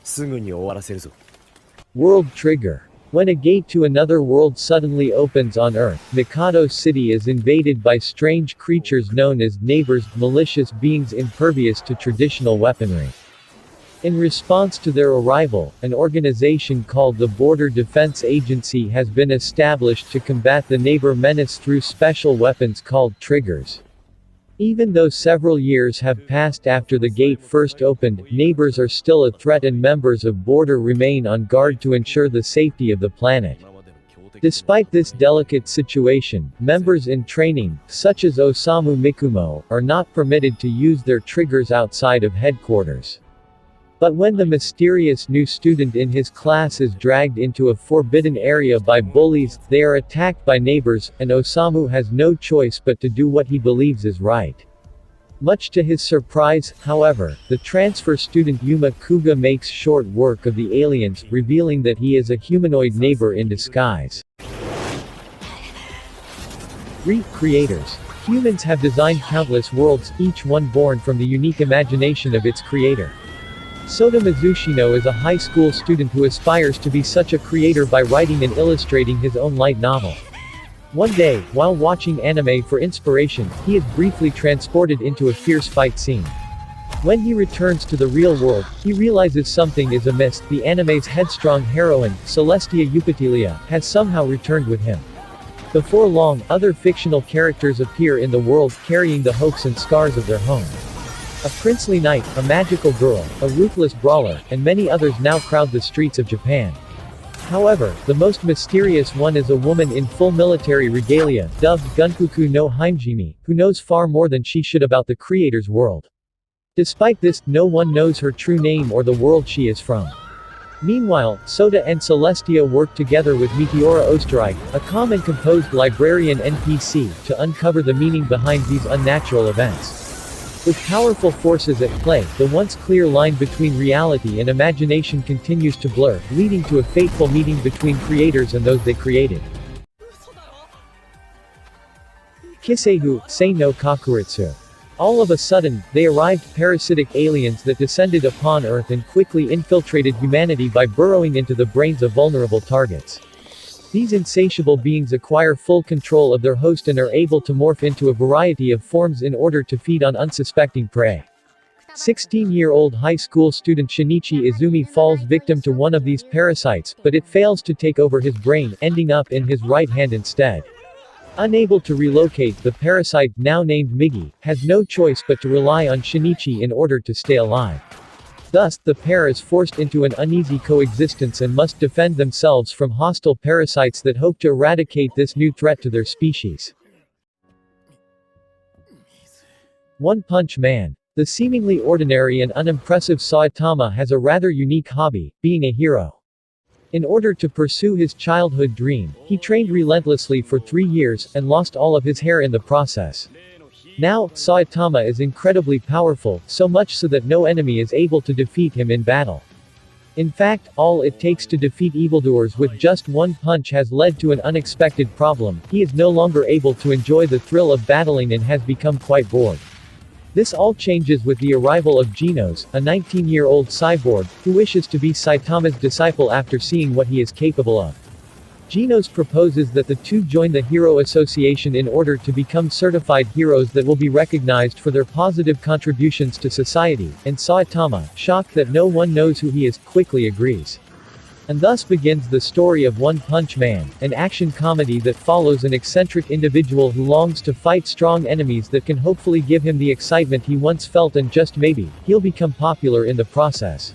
すぐに終わらせるぞ。World Trigger. When a gate to another world suddenly opens on Earth, Mikado City is invaded by strange creatures known as neighbors, malicious beings impervious to traditional weaponry. In response to their arrival, an organization called the Border Defense Agency has been established to combat the neighbor menace through special weapons called triggers. Even though several years have passed after the gate first opened, neighbors are still a threat and members of Border remain on guard to ensure the safety of the planet. Despite this delicate situation, members in training, such as Osamu Mikumo, are not permitted to use their triggers outside of headquarters. But when the mysterious new student in his class is dragged into a forbidden area by bullies, they are attacked by neighbors, and Osamu has no choice but to do what he believes is right. Much to his surprise, however, the transfer student Yuma Kuga makes short work of the aliens, revealing that he is a humanoid neighbor in disguise. Creators. Humans have designed countless worlds, each one born from the unique imagination of its creator. Sota Mizushino is a high school student who aspires to be such a creator by writing and illustrating his own light novel. One day, while watching anime for inspiration, he is briefly transported into a fierce fight scene. When he returns to the real world, he realizes something is amiss. The anime's headstrong heroine, Celestia Upatilia, has somehow returned with him. Before long, other fictional characters appear in the world carrying the hopes and scars of their home. A princely knight, a magical girl, a ruthless brawler, and many others now crowd the streets of Japan. However, the most mysterious one is a woman in full military regalia, dubbed Gunkuku no Himejimi, who knows far more than she should about the creator's world. Despite this, no one knows her true name or the world she is from. Meanwhile, Sota and Celestia work together with Meteora Osterreich, a calm and composed librarian NPC, to uncover the meaning behind these unnatural events. With powerful forces at play, the once clear line between reality and imagination continues to blur, leading to a fateful meeting between creators and those they created. Kiseihu, Sei no Kakuritsu. All of a sudden, they arrived parasitic aliens that descended upon Earth and quickly infiltrated humanity by burrowing into the brains of vulnerable targets. These insatiable beings acquire full control of their host and are able to morph into a variety of forms in order to feed on unsuspecting prey. 16-year-old high school student Shinichi Izumi falls victim to one of these parasites, but it fails to take over his brain, ending up in his right hand instead. Unable to relocate, the parasite, now named Migi, has no choice but to rely on Shinichi in order to stay alive. Thus, the pair is forced into an uneasy coexistence and must defend themselves from hostile parasites that hope to eradicate this new threat to their species. One Punch Man. The seemingly ordinary and unimpressive Saitama has a rather unique hobby, being a hero. In order to pursue his childhood dream, he trained relentlessly for 3 years, and lost all of his hair in the process. Now, Saitama is incredibly powerful, so much so that no enemy is able to defeat him in battle. In fact, all it takes to defeat evildoers with just one punch has led to an unexpected problem. He is no longer able to enjoy the thrill of battling and has become quite bored. This all changes with the arrival of Genos, a 19-year-old cyborg, who wishes to be Saitama's disciple after seeing what he is capable of. Genos proposes that the two join the Hero Association in order to become certified heroes that will be recognized for their positive contributions to society, and Saitama, shocked that no one knows who he is, quickly agrees. And thus begins the story of One Punch Man, an action comedy that follows an eccentric individual who longs to fight strong enemies that can hopefully give him the excitement he once felt, and just maybe, he'll become popular in the process.